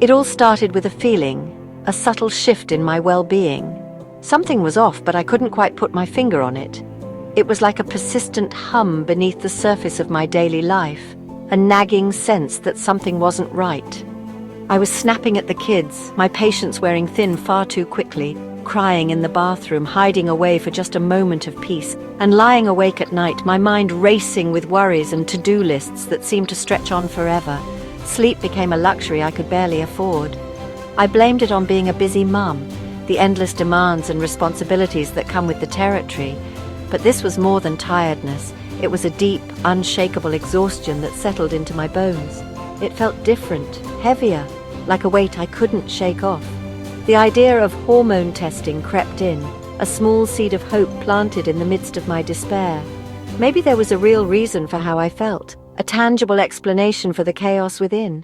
It all started with a feeling, a subtle shift in my well-being. Something was off, but I couldn't quite put my finger on it. It was like a persistent hum beneath the surface of my daily life, a nagging sense that something wasn't right. I was snapping at the kids, my patience wearing thin far too quickly, crying in the bathroom, hiding away for just a moment of peace, and lying awake at night, my mind racing with worries and to-do lists that seemed to stretch on forever. Sleep became a luxury I could barely afford. I blamed it on being a busy mum, the endless demands and responsibilities that come with the territory. But this was more than tiredness. It was a deep, unshakable exhaustion that settled into my bones. It felt different, heavier, like a weight I couldn't shake off. The idea of hormone testing crept in, a small seed of hope planted in the midst of my despair. Maybe there was a real reason for how I felt, a tangible explanation for the chaos within.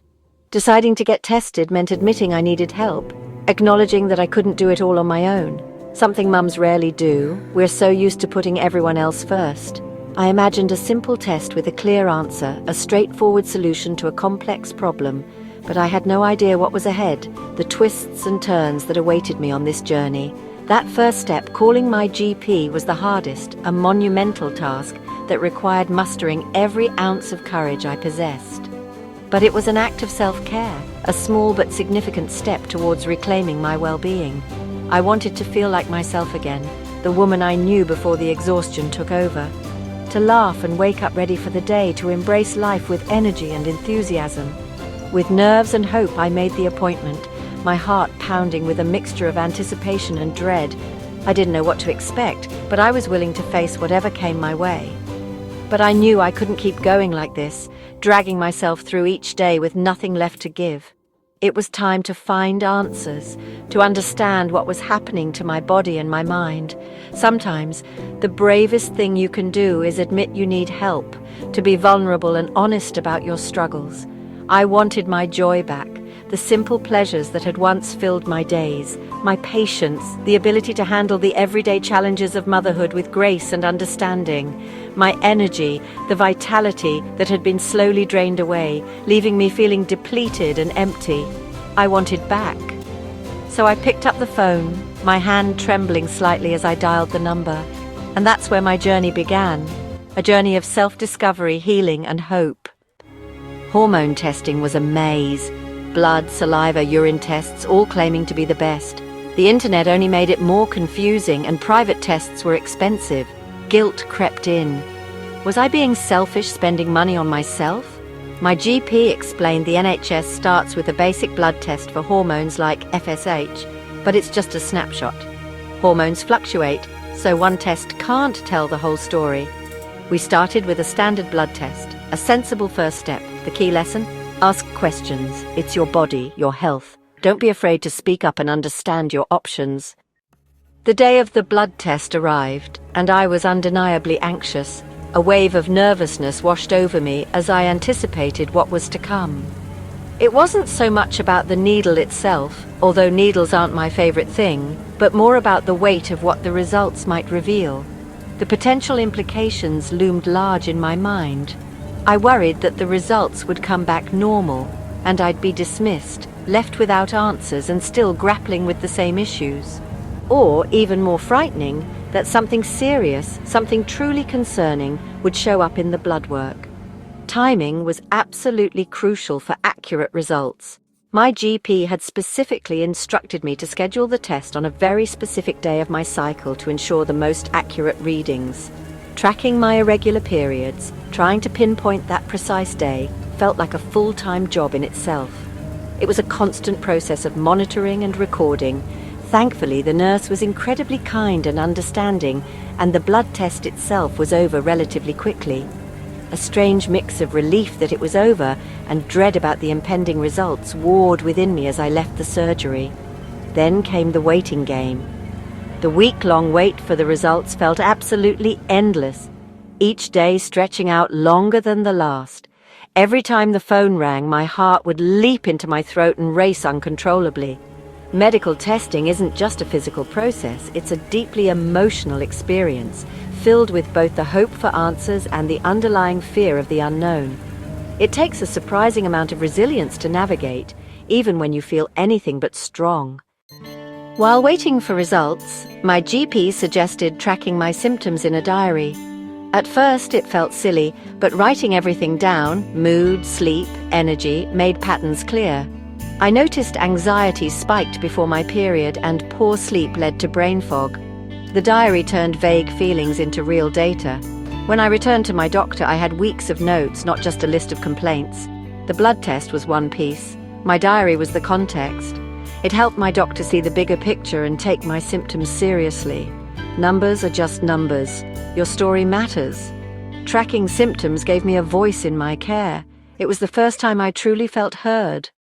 Deciding to get tested meant admitting I needed help, acknowledging that I couldn't do it all on my own. Something mums rarely do. We're so used to putting everyone else first. I imagined a simple test with a clear answer, a straightforward solution to a complex problem, but I had no idea what was ahead, the twists and turns that awaited me on this journey. That first step, calling my GP, was the hardest, a monumental task that required mustering every ounce of courage I possessed. But it was an act of self-care, a small but significant step towards reclaiming my well-being. I wanted to feel like myself again, the woman I knew before the exhaustion took over. To laugh and wake up ready for the day, to embrace life with energy and enthusiasm. With nerves and hope, I made the appointment, my heart pounding with a mixture of anticipation and dread. I didn't know what to expect, but I was willing to face whatever came my way. But I knew I couldn't keep going like this, dragging myself through each day with nothing left to give. It was time to find answers, to understand what was happening to my body and my mind. Sometimes, the bravest thing you can do is admit you need help, to be vulnerable and honest about your struggles. I wanted my joy back, the simple pleasures that had once filled my days, my patience, the ability to handle the everyday challenges of motherhood with grace and understanding, my energy, the vitality that had been slowly drained away, leaving me feeling depleted and empty. I wanted back. So I picked up the phone, my hand trembling slightly as I dialed the number. And that's where my journey began, a journey of self-discovery, healing, and hope. Hormone testing was a maze. Blood, saliva, urine tests, all claiming to be the best. The internet only made it more confusing, and private tests were expensive. Guilt crept in. Was I being selfish, spending money on myself? My GP explained the NHS starts with a basic blood test for hormones like FSH, but it's just a snapshot. Hormones fluctuate, so one test can't tell the whole story. We started with a standard blood test, a sensible first step. The key lesson? Ask questions. It's your body, your health. Don't be afraid to speak up and understand your options. The day of the blood test arrived, and I was undeniably anxious. A wave of nervousness washed over me as I anticipated what was to come. It wasn't so much about the needle itself, although needles aren't my favorite thing, but more about the weight of what the results might reveal. The potential implications loomed large in my mind. I worried that the results would come back normal, and I'd be dismissed, left without answers and still grappling with the same issues. Or, even more frightening, that something serious, something truly concerning, would show up in the blood work. Timing was absolutely crucial for accurate results. My GP had specifically instructed me to schedule the test on a very specific day of my cycle to ensure the most accurate readings. Tracking my irregular periods, trying to pinpoint that precise day, felt like a full-time job in itself. It was a constant process of monitoring and recording. Thankfully, the nurse was incredibly kind and understanding, and the blood test itself was over relatively quickly. A strange mix of relief that it was over and dread about the impending results warred within me as I left the surgery. Then came the waiting game. The week-long wait for the results felt absolutely endless, each day stretching out longer than the last. Every time the phone rang, my heart would leap into my throat and race uncontrollably. Medical testing isn't just a physical process, it's a deeply emotional experience, filled with both the hope for answers and the underlying fear of the unknown. It takes a surprising amount of resilience to navigate, even when you feel anything but strong. While waiting for results, my GP suggested tracking my symptoms in a diary. At first, it felt silly, but writing everything down, mood, sleep, energy, made patterns clear. I noticed anxiety spiked before my period and poor sleep led to brain fog. The diary turned vague feelings into real data. When I returned to my doctor, I had weeks of notes, not just a list of complaints. The blood test was one piece. My diary was the context. It helped my doctor see the bigger picture and take my symptoms seriously. Numbers are just numbers. Your story matters. Tracking symptoms gave me a voice in my care. It was the first time I truly felt heard.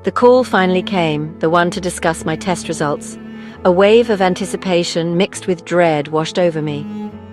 The call finally came, the one to discuss my test results. A wave of anticipation mixed with dread washed over me.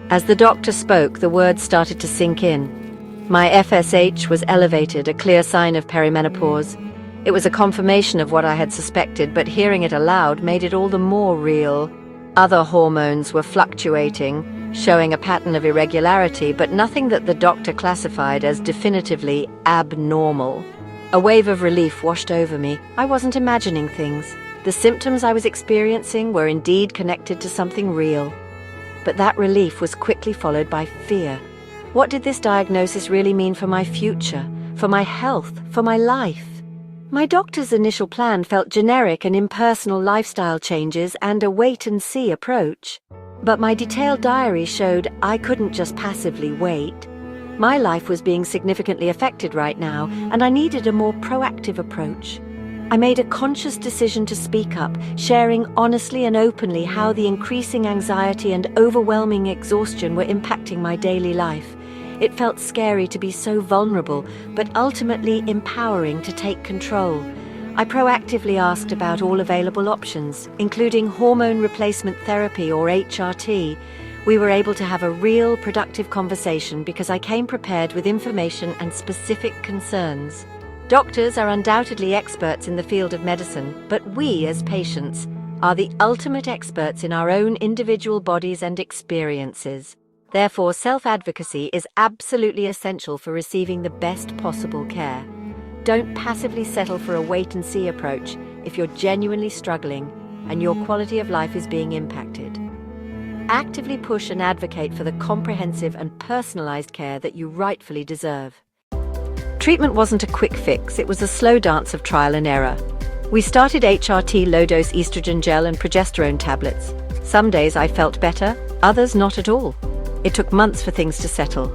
As the doctor spoke, the words started to sink in. My FSH was elevated, a clear sign of perimenopause. It was a confirmation of what I had suspected, but hearing it aloud made it all the more real. Other hormones were fluctuating, showing a pattern of irregularity, but nothing that the doctor classified as definitively abnormal. A wave of relief washed over me. I wasn't imagining things. The symptoms I was experiencing were indeed connected to something real. But that relief was quickly followed by fear. What did this diagnosis really mean for my future, for my health, for my life? My doctor's initial plan felt generic and impersonal lifestyle changes and a wait-and-see approach. But my detailed diary showed I couldn't just passively wait. My life was being significantly affected right now, and I needed a more proactive approach. I made a conscious decision to speak up, sharing honestly and openly how the increasing anxiety and overwhelming exhaustion were impacting my daily life. It felt scary to be so vulnerable, but ultimately empowering to take control. I proactively asked about all available options, including hormone replacement therapy or HRT. We were able to have a real, productive conversation because I came prepared with information and specific concerns. Doctors are undoubtedly experts in the field of medicine, but we, as patients, are the ultimate experts in our own individual bodies and experiences. Therefore, self-advocacy is absolutely essential for receiving the best possible care. Don't passively settle for a wait-and-see approach if you're genuinely struggling and your quality of life is being impacted. Actively push and advocate for the comprehensive and personalized care that you rightfully deserve. Treatment wasn't a quick fix, it was a slow dance of trial and error. We started HRT low-dose estrogen gel and progesterone tablets. Some days I felt better, others not at all. It took months for things to settle.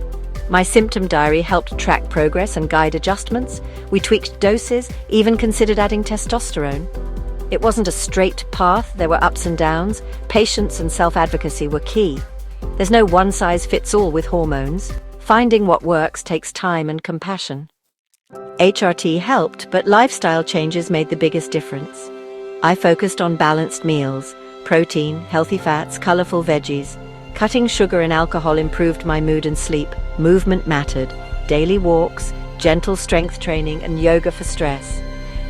My symptom diary helped track progress and guide adjustments. We tweaked doses, even considered adding testosterone. It wasn't a straight path, there were ups and downs. Patience and self-advocacy were key. There's no one-size-fits-all with hormones. Finding what works takes time and compassion. HRT helped, but lifestyle changes made the biggest difference. I focused on balanced meals, protein, healthy fats, colorful veggies. Cutting sugar and alcohol improved my mood and sleep. Movement mattered. Daily walks, gentle strength training, and yoga for stress.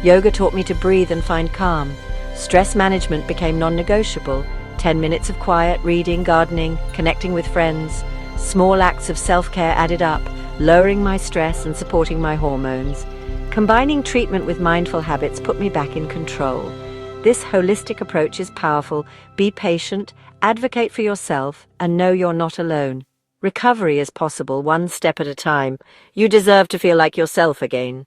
Yoga taught me to breathe and find calm. Stress management became non-negotiable. 10 minutes of quiet, reading, gardening, connecting with friends. Small acts of self-care added up, lowering my stress and supporting my hormones. Combining treatment with mindful habits put me back in control. This holistic approach is powerful. Be patient, advocate for yourself, and know you're not alone. Recovery is possible, one step at a time. You deserve to feel like yourself again.